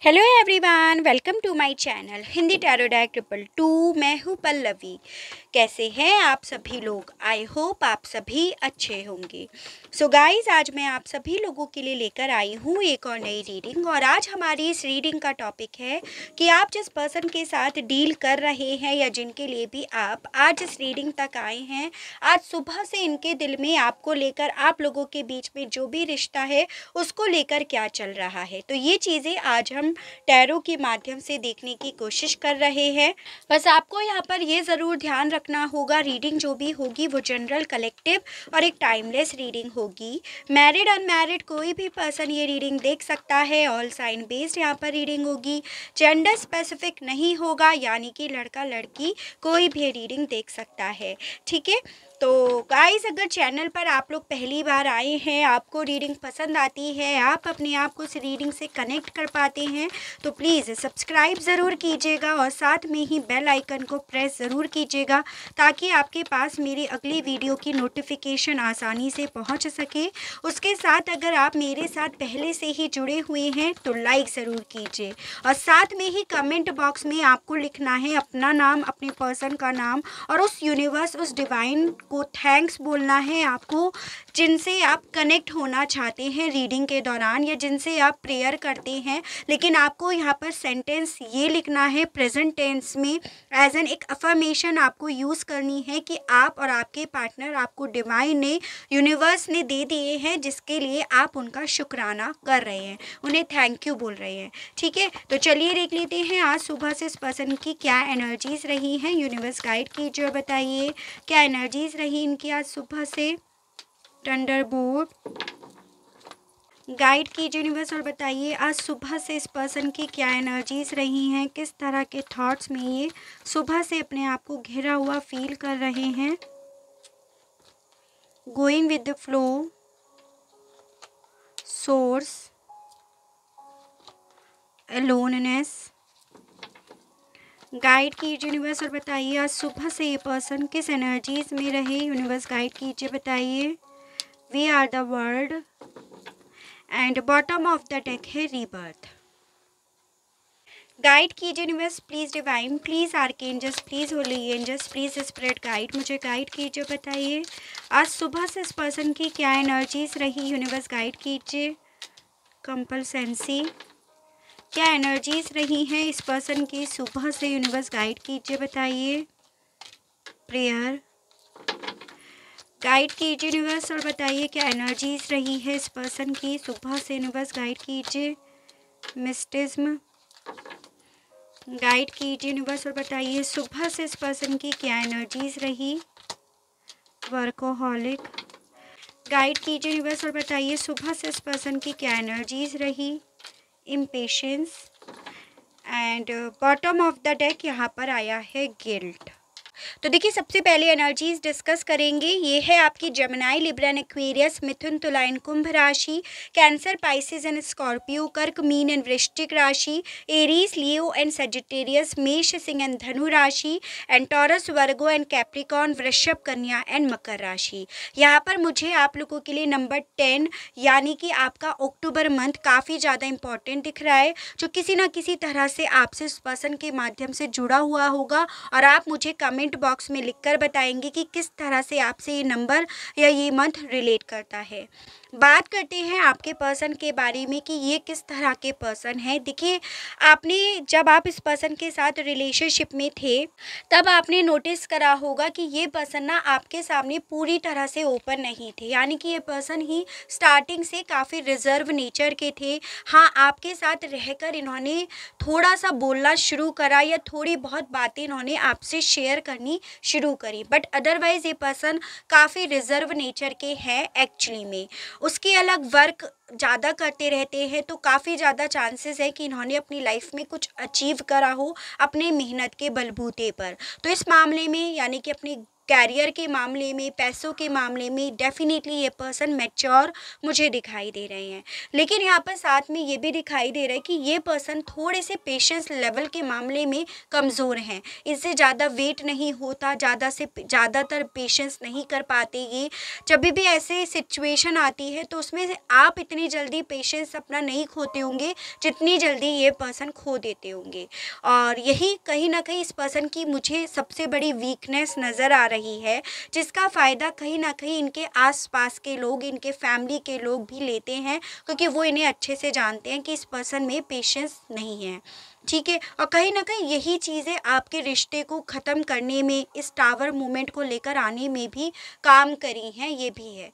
Hello everyone, welcome to my channel Hindi tarot deck 222। मैं हूँ पल्लवी। कैसे हैं आप सभी लोग? आई होप आप सभी अच्छे होंगे। सो गाइस, आज मैं आप सभी लोगों के लिए लेकर आई हूँ एक और नई रीडिंग। और आज हमारी इस रीडिंग का टॉपिक है कि आप जिस पर्सन के साथ डील कर रहे हैं या जिनके लिए भी आप आज इस रीडिंग तक आए हैं, आज सुबह से इनके दिल में आपको लेकर, आप लोगों के बीच में जो भी रिश्ता है उसको लेकर क्या चल रहा है। तो ये चीज़ें आज हम टैरो के माध्यम से देखने की कोशिश कर रहे हैं। बस आपको यहाँ पर ये ज़रूर ध्यान रखना होगा, रीडिंग जो भी होगी वो जनरल, कलेक्टिव और एक टाइमलेस रीडिंग होगी। मैरिड अनमैरिड कोई भी पर्सन ये रीडिंग देख सकता है। ऑल साइन बेस्ड यहाँ पर रीडिंग होगी। जेंडर स्पेसिफिक नहीं होगा, यानी कि लड़का लड़की कोई भी रीडिंग देख सकता है। ठीक है। तो गाइस, अगर चैनल पर आप लोग पहली बार आए हैं, आपको रीडिंग पसंद आती है, आप अपने आप को इस रीडिंग से कनेक्ट कर पाते हैं, तो प्लीज़ सब्सक्राइब ज़रूर कीजिएगा और साथ में ही बेल आइकन को प्रेस ज़रूर कीजिएगा ताकि आपके पास मेरी अगली वीडियो की नोटिफिकेशन आसानी से पहुंच सके। उसके साथ अगर आप मेरे साथ पहले से ही जुड़े हुए हैं तो लाइक ज़रूर कीजिए और साथ में ही कमेंट बॉक्स में आपको लिखना है अपना नाम, अपने पर्सन का नाम और उस यूनिवर्स, उस डिवाइन को थैंक्स बोलना है आपको, जिनसे आप कनेक्ट होना चाहते हैं रीडिंग के दौरान या जिनसे आप प्रेयर करते हैं। लेकिन आपको यहाँ पर सेंटेंस ये लिखना है प्रेजेंट टेंस में, एज एन एक अफर्मेशन आपको यूज़ करनी है कि आप और आपके पार्टनर आपको डिवाइन ने, यूनिवर्स ने दे दिए हैं, जिसके लिए आप उनका शुक्राना कर रहे हैं, उन्हें थैंक यू बोल रहे हैं। ठीक है, तो चलिए देख लेते हैं आज सुबह से इस पर्सन की क्या एनर्जीज रही हैं। यूनिवर्स गाइड कीजिए और बताइए क्या एनर्जीज रही इनकी आज सुबह से। थंडरबोल्ट गाइड कीजिए यूनिवर्स और बताइए आज सुबह से इस पर्सन की क्या एनर्जीज रही हैं, किस तरह के थॉट्स में ये सुबह से अपने आप को घिरा हुआ फील कर रहे हैं। Going with the flow, source, aloneness. Guide कीजिए यूनिवर्स और बताइए आज सुबह से ये पर्सन किस एनर्जीज में रहे। यूनिवर्स गाइड कीजिए, बताइए। We are the world and bottom of the deck है रीबर्थ। गाइड कीजिए universe, please divine, please archangels, please holy angels, please spirit guide, मुझे गाइड कीजिए, बताइए आज सुबह से इस पर्सन की क्या एनर्जीज रही। यूनिवर्स गाइड कीजिए। कंपल्सेंसी, क्या एनर्जीज रही हैं इस पर्सन की सुबह से। यूनिवर्स गाइड कीजिए, बताइए। प्रेयर, गाइड कीजिए यूनिवर्स और बताइए क्या एनर्जीज रही है इस पर्सन की सुबह से। यूनिवर्स गाइड कीजिए। मिस्टिज्म, गाइड कीजिए यूनिवर्स और बताइए सुबह से इस पर्सन की क्या एनर्जीज रही। वर्कोहॉलिक, गाइड कीजिए यूनिवर्स और बताइए सुबह से इस पर्सन की क्या एनर्जीज रही। Impatience and bottom of the deck यहाँ पर आया है गिल्ट। तो देखिए, सबसे पहले एनर्जीज डिस्कस करेंगे। ये है आपकी जेमिनी, लिब्रा एंड एक्वेरियस, मिथुन, तुला एंड कुंभ राशि, कैंसर, पाइसेस एंड स्कॉर्पियो, कर्क, मीन एंड वृश्चिक राशि, एरीज, लियो एंड सजिटेरियस, मेष, सिंह एंड धनु राशि, and taurus, Virgo and Capricorn, वृषभ, कन्या एंड मकर राशि। यहाँ पर मुझे आप लोगों के लिए नंबर 10 यानी कि आपका अक्टूबर मंथ काफ़ी ज़्यादा इंपॉर्टेंट दिख रहा है, जो किसी ना किसी तरह से आपसे इस पर्सन के माध्यम से जुड़ा हुआ होगा। और आप मुझे कमेंट बॉक्स में लिखकर बताएंगे कि किस तरह से आपसे ये नंबर या ये मंथ रिलेट करता है। बात करते हैं आपके पर्सन के बारे में कि ये किस तरह के पर्सन है। देखिए, आपने जब आप इस पर्सन के साथ रिलेशनशिप में थे तब आपने नोटिस करा होगा कि ये पर्सन ना आपके सामने पूरी तरह से ओपन नहीं थे, यानी कि ये पर्सन ही स्टार्टिंग से काफ़ी रिजर्व नेचर के थे। हाँ, आपके साथ रहकर इन्होंने थोड़ा सा बोलना शुरू करा या थोड़ी बहुत बातें इन्होंने आपसे शेयर करनी शुरू करी, बट अदरवाइज़ ये पर्सन काफ़ी रिजर्व नेचर के हैं एक्चुअली में। उसके अलग वर्क ज़्यादा करते रहते हैं, तो काफ़ी ज़्यादा चांसेस है कि इन्होंने अपनी लाइफ में कुछ अचीव करा हो अपने मेहनत के बलबूते पर। तो इस मामले में यानी कि अपनी कैरियर के मामले में, पैसों के मामले में डेफिनेटली ये पर्सन मैच्योर मुझे दिखाई दे रहे हैं। लेकिन यहाँ पर साथ में ये भी दिखाई दे रहा है कि ये पर्सन थोड़े से पेशेंस लेवल के मामले में कमज़ोर हैं। इससे ज़्यादा वेट नहीं होता, ज़्यादातर पेशेंस नहीं कर पाते ये। जब भी ऐसे सिचुएशन आती है तो उसमें आप इतनी जल्दी पेशेंस अपना नहीं खोते होंगे जितनी जल्दी ये पर्सन खो देते होंगे। और यही कहीं ना कहीं इस पर्सन की मुझे सबसे बड़ी वीकनेस नज़र आ रही है, जिसका फ़ायदा कहीं ना कहीं इनके आसपास के लोग, इनके फैमिली के लोग भी लेते हैं, क्योंकि वो इन्हें अच्छे से जानते हैं कि इस पर्सन में पेशेंस नहीं है। ठीक है, और कहीं ना कहीं यही चीज़ें आपके रिश्ते को ख़त्म करने में, इस टावर मूवमेंट को लेकर आने में भी काम करी हैं, ये भी है।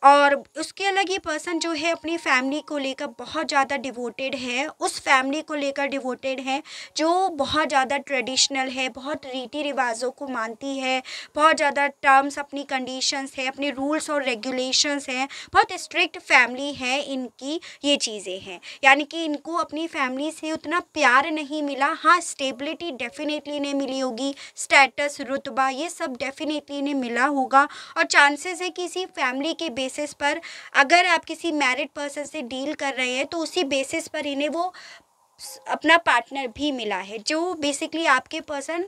और उसके अलग ये पर्सन जो है अपनी फैमिली को लेकर बहुत ज़्यादा डिवोटेड है, उस फैमिली को लेकर डिवोटेड है जो बहुत ज़्यादा ट्रेडिशनल है, बहुत रीति रिवाज़ों को मानती है, बहुत ज़्यादा टर्म्स, अपनी कंडीशंस है, अपने रूल्स और रेगुलेशंस हैं, बहुत स्ट्रिक्ट फैमिली है इनकी। ये चीज़ें हैं, यानी कि इनको अपनी फैमिली से उतना प्यार नहीं मिला। हाँ, स्टेबिलिटी डेफिनेटली इन्हें मिली होगी, स्टेटस, रुतबा, ये सब डेफिनेटली इन्हें मिला होगा। और चांसेस है कि इसी फैमिली के बेसिस पर, अगर आप किसी मैरिड पर्सन से डील कर रहे हैं तो उसी बेसिस पर इन्हें वो अपना पार्टनर भी मिला है, जो बेसिकली आपके पर्सन,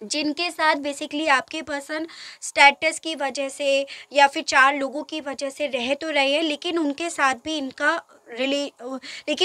जिनके साथ बेसिकली आपके पर्सन स्टेटस की वजह से या फिर 4 लोगों की वजह से रह तो रहे हैं, लेकिन उनके साथ भी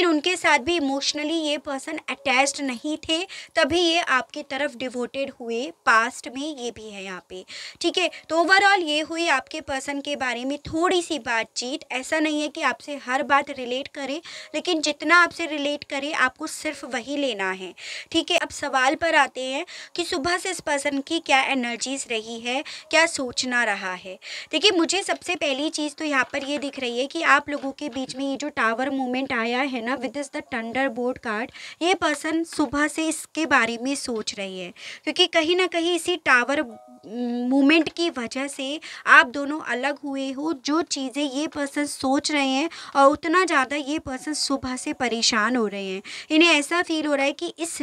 उनके साथ भी इमोशनली ये पर्सन अटैच्ड नहीं थे, तभी ये आपकी तरफ डिवोटेड हुए। पास्ट में ये भी है यहाँ पे। ठीक है, तो ओवरऑल ये हुई आपके पर्सन के बारे में थोड़ी सी बातचीत। ऐसा नहीं है कि आपसे हर बात रिलेट करे, लेकिन जितना आपसे रिलेट करे आपको सिर्फ वही लेना है। ठीक है, अब सवाल पर आते हैं कि सुबह से इस पर्सन की क्या एनर्जीज रही है, क्या सोचना रहा है। देखिए, मुझे सबसे पहली चीज़ तो यहाँ पर ये दिख रही है कि आप लोगों के बीच में ये जो टावर मूवमेंट आया है ना, विद द थंडरबोल्ट कार्ड, ये पर्सन सुबह से इसके बारे में सोच रही है, क्योंकि कहीं ना कहीं इसी टावर मूवमेंट की वजह से आप दोनों अलग हुए हो। जो चीज़ें ये पर्सन सोच रहे हैं और उतना ज़्यादा ये पर्सन सुबह से परेशान हो रहे हैं। इन्हें ऐसा फील हो रहा है कि इस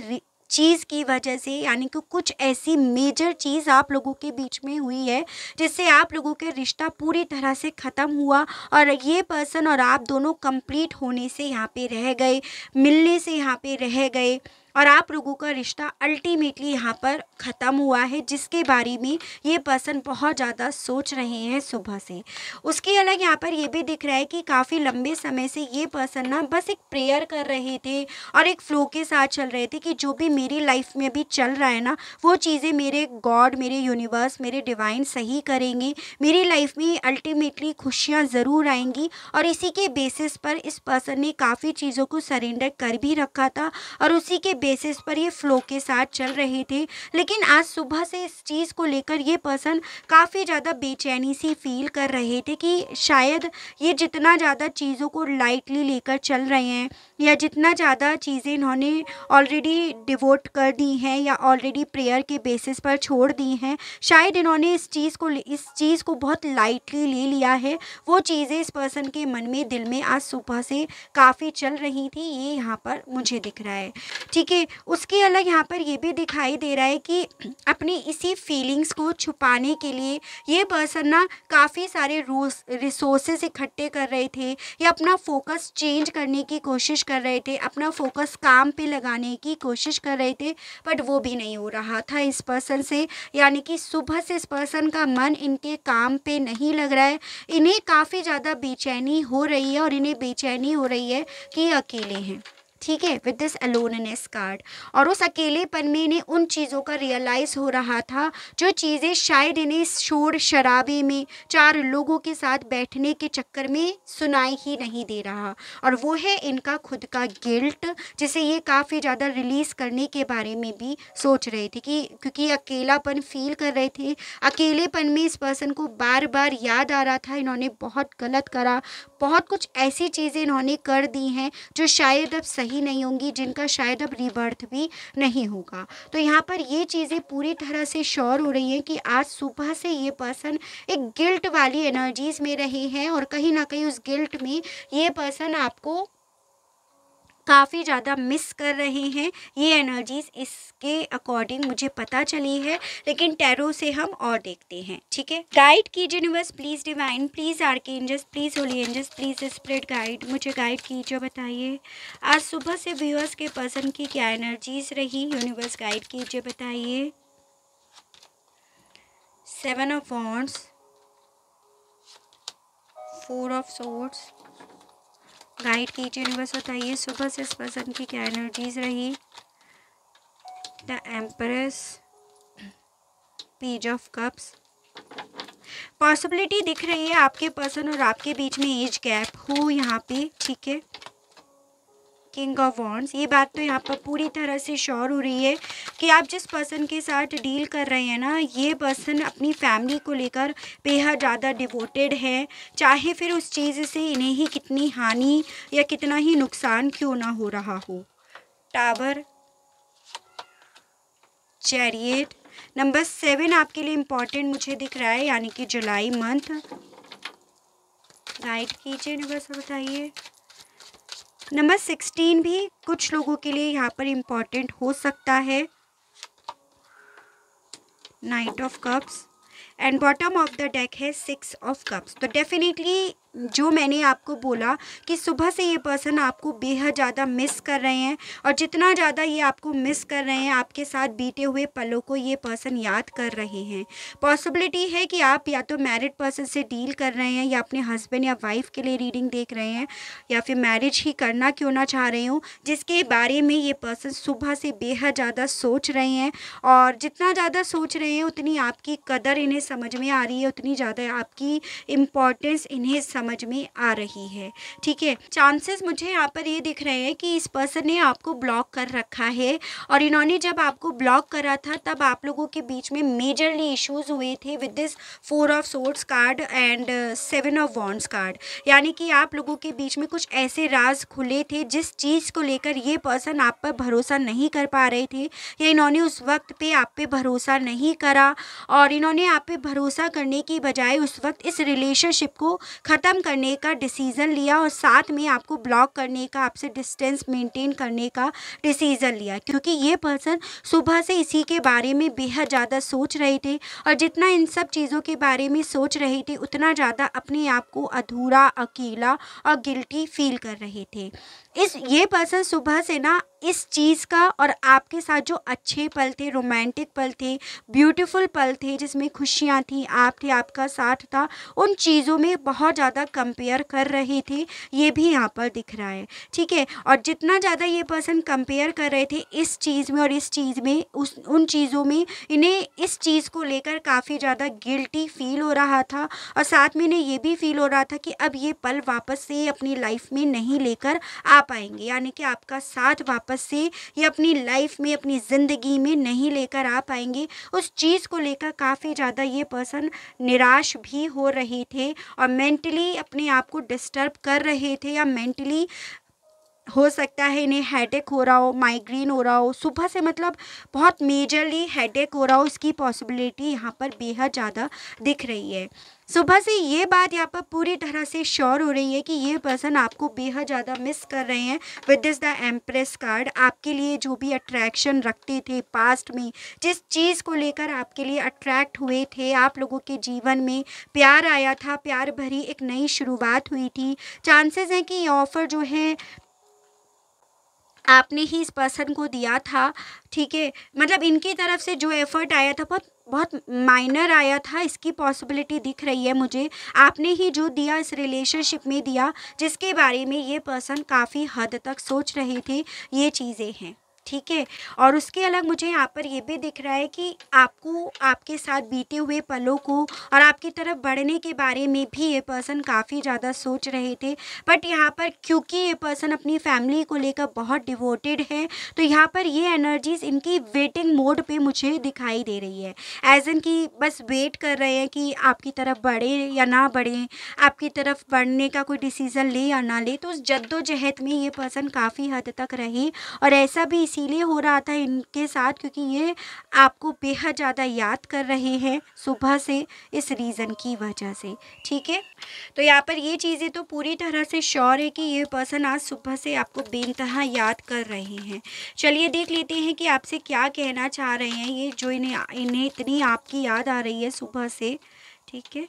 चीज़ की वजह से, यानी कि कुछ ऐसी मेजर चीज़ आप लोगों के बीच में हुई है जिससे आप लोगों के रिश्ता पूरी तरह से ख़त्म हुआ, और ये पर्सन और आप दोनों कंप्लीट होने से यहाँ पे रह गए, मिलने से यहाँ पे रह गए, और आप लोगों का रिश्ता अल्टीमेटली यहाँ पर ख़त्म हुआ है, जिसके बारे में ये पर्सन बहुत ज़्यादा सोच रहे हैं सुबह से। उसके अलग यहाँ पर ये भी दिख रहा है कि काफ़ी लंबे समय से ये पर्सन ना बस एक प्रेयर कर रहे थे और एक फ्लो के साथ चल रहे थे कि जो भी मेरी लाइफ में अभी चल रहा है ना, वो चीज़ें मेरे गॉड, मेरे यूनिवर्स, मेरे डिवाइन सही करेंगे, मेरी लाइफ में अल्टीमेटली खुशियाँ ज़रूर आएंगी। और इसी के बेसिस पर इस पर्सन ने काफ़ी चीज़ों को सरेंडर कर भी रखा था और उसी के बेसिस पर ये फ्लो के साथ चल रहे थे। लेकिन आज सुबह से इस चीज़ को लेकर ये पर्सन काफ़ी ज़्यादा बेचैनी सी फील कर रहे थे कि शायद ये जितना ज़्यादा चीज़ों को लाइटली लेकर चल रहे हैं, या जितना ज़्यादा चीज़ें इन्होंने ऑलरेडी डिवोट कर दी हैं या ऑलरेडी प्रेयर के बेसिस पर छोड़ दी हैं, शायद इन्होंने इस चीज़ को बहुत लाइटली ले लिया है। वो चीज़ें इस पर्सन के मन में, दिल में आज सुबह से काफ़ी चल रही थी, ये यहाँ पर मुझे दिख रहा है। ठीक है, उसके अलग यहाँ पर ये भी दिखाई दे रहा है कि अपनी इसी फीलिंग्स को छुपाने के लिए ये पर्सन ना काफ़ी सारे रिसोर्सेज इकट्ठे कर रहे थे, या अपना फोकस चेंज करने की कोशिश कर रहे थे, अपना फोकस काम पे लगाने की कोशिश कर रहे थे, बट वो भी नहीं हो रहा था इस पर्सन से। यानी कि सुबह से इस पर्सन का मन इनके काम पे नहीं लग रहा है, इन्हें काफ़ी ज़्यादा बेचैनी हो रही है, और इन्हें बेचैनी हो रही है कि ये अकेले हैं। ठीक है, विद दिस अलोननेस कार्ड, और उस अकेलेपन में इन्हें उन चीज़ों का रियलाइज़ हो रहा था जो चीज़ें शायद इन्हें शोर शराबे में 4 लोगों के साथ बैठने के चक्कर में सुनाई ही नहीं दे रहा, और वो है इनका खुद का गिल्ट, जिसे ये काफ़ी ज़्यादा रिलीज़ करने के बारे में भी सोच रहे थे कि क्योंकि अकेलापन फील कर रहे थे। अकेलेपन में इस पर्सन को बार बार याद आ रहा था इन्होंने बहुत गलत करा, बहुत कुछ ऐसी चीज़ें इन्होंने कर दी हैं जो शायद अब सही नहीं होंगी, जिनका शायद अब रीबर्थ भी नहीं होगा। तो यहाँ पर ये चीज़ें पूरी तरह से श्योर हो रही हैं कि आज सुबह से ये पर्सन एक गिल्ट वाली एनर्जीज़ में रहे हैं, और कहीं ना कहीं उस गिल्ट में ये पर्सन आपको काफ़ी ज़्यादा मिस कर रहे हैं। ये एनर्जीज़ इसके अकॉर्डिंग मुझे पता चली है, लेकिन टैरो से हम और देखते हैं, ठीक है। गाइड कीजिए universe, please divine, please archangels, please holy angels, please spirit guide, मुझे गाइड कीजिए। बताइए आज सुबह से व्यूअर्स के पर्सन की क्या एनर्जीज़ रही, यूनिवर्स गाइड कीजिए। बताइए 7 of wands, 4 of swords, guide कीजिए यूनिवर्स। बताइए सुबह से इस पर्सन की क्या एनर्जीज रही। The empress, page of cups, possibility दिख रही है आपके पर्सन और आपके बीच में एज गैप हो यहाँ पे, ठीक है। किंग ऑफ वॉन्ड्स, ये बात तो यहाँ पर पूरी तरह से श्योर हो रही है कि आप जिस पर्सन के साथ डील कर रहे हैं ना, ये पर्सन अपनी फैमिली को लेकर बेहद ज़्यादा डिवोटेड है, चाहे फिर उस चीज़ से इन्हें ही कितनी हानि या कितना ही नुकसान क्यों ना हो रहा हो। टावर, चैरियट, नंबर 7 आपके लिए इम्पॉर्टेंट मुझे दिख रहा है, यानी कि जुलाई मंथ। गाइड कीजिए यूनिवर्स, बताइए नंबर 16 भी कुछ लोगों के लिए यहाँ पर इम्पॉर्टेंट हो सकता है। Night of cups and bottom of the deck है 6 ऑफ कप्स। तो डेफिनेटली जो मैंने आपको बोला कि सुबह से ये पर्सन आपको बेहद ज़्यादा मिस कर रहे हैं, और जितना ज़्यादा ये आपको मिस कर रहे हैं, आपके साथ बीते हुए पलों को ये पर्सन याद कर रहे हैं। पॉसिबिलिटी है कि आप या तो मैरिड पर्सन से डील कर रहे हैं, या अपने हस्बैंड या वाइफ के लिए रीडिंग देख रहे हैं, या फिर मैरिज ही करना क्यों ना चाह रहे हो, जिसके बारे में ये पर्सन सुबह से बेहद ज़्यादा सोच रहे हैं। और जितना ज़्यादा सोच रहे हैं उतनी आपकी कदर इन्हें समझ में आ रही है, उतनी ज़्यादा आपकी इम्पोर्टेंस इन्हें समझ में आ रही है, ठीक है। चांसेस मुझे यहाँ पर ये दिख रहे हैं कि इस पर्सन ने आपको ब्लॉक कर रखा है, और इन्होंने जब आपको ब्लॉक करा था तब आप लोगों के बीच में मेजरली इश्यूज हुए थे with this 4 of swords card and 7 of wands card. यानी कि आप लोगों के बीच में कुछ ऐसे राज खुले थे जिस चीज़ को लेकर ये पर्सन आप पर भरोसा नहीं कर पा रहे थे, या इन्होंने उस वक्त पे आप पे भरोसा नहीं करा, और इन्होंने आप पे भरोसा करने की बजाय उस वक्त इस रिलेशनशिप को ख़त्म करने का डिसीज़न लिया, और साथ में आपको ब्लॉक करने का, आपसे डिस्टेंस मेंटेन करने का डिसीज़न लिया, क्योंकि ये पर्सन सुबह से इसी के बारे में बेहद ज़्यादा सोच रहे थे, और जितना इन सब चीज़ों के बारे में सोच रहे थे उतना ज़्यादा अपने आप को अधूरा, अकेला और गिल्टी फील कर रहे थे। ये पर्सन सुबह से ना इस चीज़ का और आपके साथ जो अच्छे पल थे, रोमांटिक पल थे, ब्यूटीफुल पल थे, जिसमें खुशियाँ थी, आप थे, आपका साथ था, उन चीज़ों में बहुत ज़्यादा कंपेयर कर रहे थे, ये भी यहाँ पर दिख रहा है, ठीक है। और जितना ज़्यादा ये पर्सन कंपेयर कर रहे थे इस चीज़ में और इस चीज़ में, उन चीज़ों में इन्हें इस चीज़ को लेकर काफ़ी ज़्यादा गिल्टी फील हो रहा था, और साथ में इन्हें ये भी फील हो रहा था कि अब ये पल वापस से अपनी लाइफ में नहीं लेकर आ पाएंगे, यानी कि आपका साथ वापस से ये अपनी लाइफ में, अपनी ज़िंदगी में नहीं लेकर आ पाएंगे। उस चीज़ को लेकर काफ़ी ज़्यादा ये पर्सन निराश भी हो रहे थे, और मेंटली अपने आप को डिस्टर्ब कर रहे थे, या मेंटली हो सकता है इन्हें हेडेक हो रहा हो, माइग्रेन हो रहा हो, सुबह से मतलब बहुत मेजरली हेडेक हो रहा हो, इसकी पॉसिबिलिटी यहाँ पर बेहद ज़्यादा दिख रही है। सुबह से ये बात यहाँ पर पूरी तरह से श्योर हो रही है कि ये पर्सन आपको बेहद ज़्यादा मिस कर रहे हैं। With this the empress card, आपके लिए जो भी अट्रैक्शन रखते थे पास्ट में, जिस चीज़ को लेकर आपके लिए अट्रैक्ट हुए थे, आप लोगों के जीवन में प्यार आया था, प्यार भरी एक नई शुरुआत हुई थी। चांसेस हैं कि ये ऑफ़र जो है आपने ही इस पर्सन को दिया था, ठीक है। मतलब इनकी तरफ से जो एफ़र्ट आया था बहुत माइनर आया था, इसकी पॉसिबिलिटी दिख रही है मुझे। आपने ही जो दिया इस रिलेशनशिप में दिया, जिसके बारे में ये पर्सन काफ़ी हद तक सोच रहे थे, ये चीज़ें हैं, ठीक है। और उसके अलग मुझे यहाँ पर ये भी दिख रहा है कि आपको आपके साथ बीते हुए पलों को और आपकी तरफ बढ़ने के बारे में भी ये पर्सन काफ़ी ज़्यादा सोच रहे थे, बट यहाँ पर क्योंकि ये पर्सन अपनी फैमिली को लेकर बहुत डिवोटेड है, तो यहाँ पर ये एनर्जीज़ इनकी वेटिंग मोड पे मुझे दिखाई दे रही है, एज इन कि बस वेट कर रहे हैं कि आपकी तरफ बढ़े या ना बढ़े, आपकी तरफ बढ़ने का कोई डिसीज़न ले या ना ले। तो उस जद्दोजहद में ये पर्सन काफ़ी हद तक रहे, और ऐसा भी इसीलिए हो रहा था इनके साथ क्योंकि ये आपको बेहद ज़्यादा याद कर रहे हैं सुबह से, इस रीज़न की वजह से, ठीक है। तो यहाँ पर ये चीज़ें तो पूरी तरह से श्योर है कि ये पर्सन आज सुबह से आपको बेइंतहा याद कर रहे हैं। चलिए देख लेते हैं कि आपसे क्या कहना चाह रहे हैं ये, जो इन्हें इतनी आपकी याद आ रही है सुबह से, ठीक है।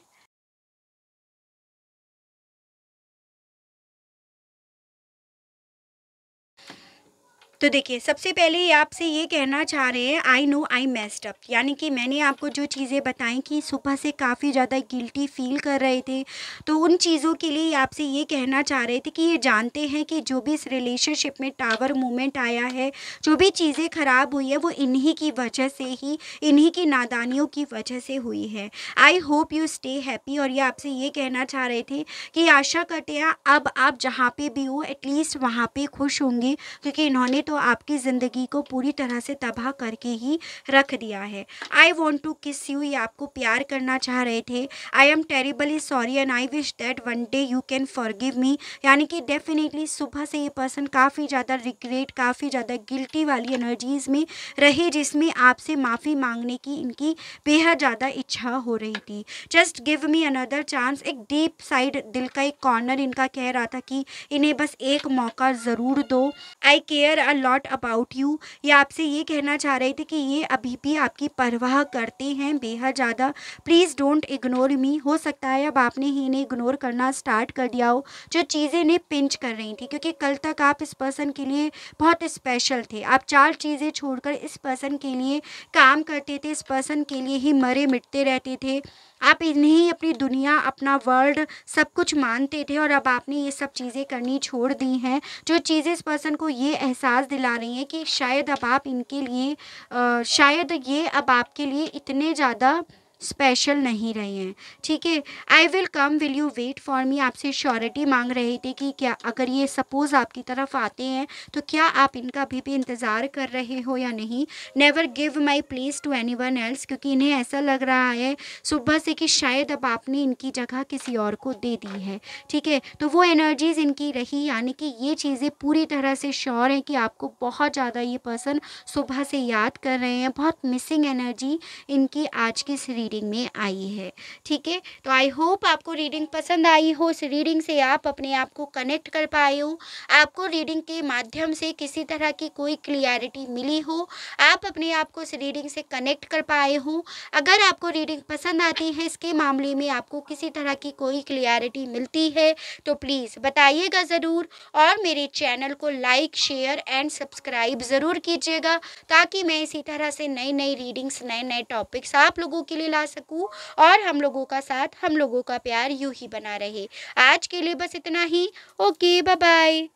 तो देखिए, सबसे पहले ये आपसे ये कहना चाह रहे हैं, I know I messed up, यानी कि मैंने आपको जो चीज़ें बताई कि सुबह से काफ़ी ज़्यादा गिल्टी फील कर रहे थे, तो उन चीज़ों के लिए ये आपसे ये कहना चाह रहे थे कि ये जानते हैं कि जो भी इस रिलेशनशिप में टावर मोमेंट आया है, जो भी चीज़ें ख़राब हुई है, वो इन्हीं की वजह से ही, इन्हीं की नादानियों की वजह से हुई है। I hope you stay happy, और ये आपसे ये कहना चाह रहे थे कि आशा करते हैं अब आप जहाँ पे भी हो एटलीस्ट वहाँ पे खुश होंगे, क्योंकि इन्होंने तो आपकी ज़िंदगी को पूरी तरह से तबाह करके ही रख दिया है। आई वॉन्ट टू किस यू, ये आपको प्यार करना चाह रहे थे। I am terribly sorry and I wish that one day you can forgive me, यानी कि डेफिनेटली सुबह से ये पर्सन काफ़ी ज़्यादा रिग्रेट, काफ़ी ज़्यादा गिल्टी वाली एनर्जीज़ में रहे, जिसमें आपसे माफ़ी मांगने की इनकी बेहद ज़्यादा इच्छा हो रही थी। Just give me another chance, एक डीप साइड दिल का एक कॉर्नर इनका कह रहा था कि इन्हें बस एक मौका ज़रूर दो। I care a lot about you, ये आपसे ये कहना चाह रहे थे कि ये अभी भी आपकी परवाह करते हैं बेहद ज़्यादा। प्लीज़ डोंट इग्नोर मी, हो सकता है अब आपने ही इन्हें इग्नोर करना स्टार्ट कर दिया हो, जो चीज़ें इन्हें पिंच कर रही थी, क्योंकि कल तक आप इस पर्सन के लिए बहुत स्पेशल थे। आप 4 चीज़ें छोड़कर इस पर्सन के लिए काम करते थे, इस पर्सन के लिए ही मरे मिटते रहते थे। आप इन्हें अपनी दुनिया, अपना वर्ल्ड सब कुछ मानते थे, और अब आपने ये सब चीज़ें करनी छोड़ दी हैं, जो चीज़ें इस पर्सन को ये एहसास दिला रही हैं कि शायद अब आप इनके लिए शायद ये अब आपके लिए इतने ज़्यादा स्पेशल नहीं रहे हैं, ठीक है। I will come, will you wait for me, आपसे श्योरिटी मांग रहे थे कि क्या अगर ये सपोज़ आपकी तरफ आते हैं तो क्या आप इनका अभी भी इंतज़ार कर रहे हो या नहीं। Never give my place to anyone else, क्योंकि इन्हें ऐसा लग रहा है सुबह से कि शायद अब आपने इनकी जगह किसी और को दे दी है, ठीक है। तो वो एनर्जीज़ इनकी रही, यानी कि ये चीज़ें पूरी तरह से श्योर हैं कि आपको बहुत ज़्यादा ये पर्सन सुबह से याद कर रहे हैं। बहुत मिसिंग एनर्जी इनकी आज की इस रीडिंग में आई है, ठीक है। तो आई होप आपको रीडिंग पसंद आई हो, इस रीडिंग से आप अपने आप को कनेक्ट कर पाए हो, आपको रीडिंग के माध्यम से किसी तरह की कोई क्लियरिटी मिली हो, आप अपने आप को इस रीडिंग से कनेक्ट कर पाए हो। अगर आपको रीडिंग पसंद आती है, इसके मामले में आपको किसी तरह की कोई क्लियरिटी मिलती है, तो प्लीज़ बताइएगा ज़रूर, और मेरे चैनल को लाइक, शेयर एंड सब्सक्राइब ज़रूर कीजिएगा, ताकि मैं इसी तरह से नई नई रीडिंग्स, नए नए टॉपिक्स आप लोगों के लिए ला सकूं, और हम लोगों का साथ, हम लोगों का प्यार यूं ही बना रहे। आज के लिए बस इतना ही। Okay, bye bye.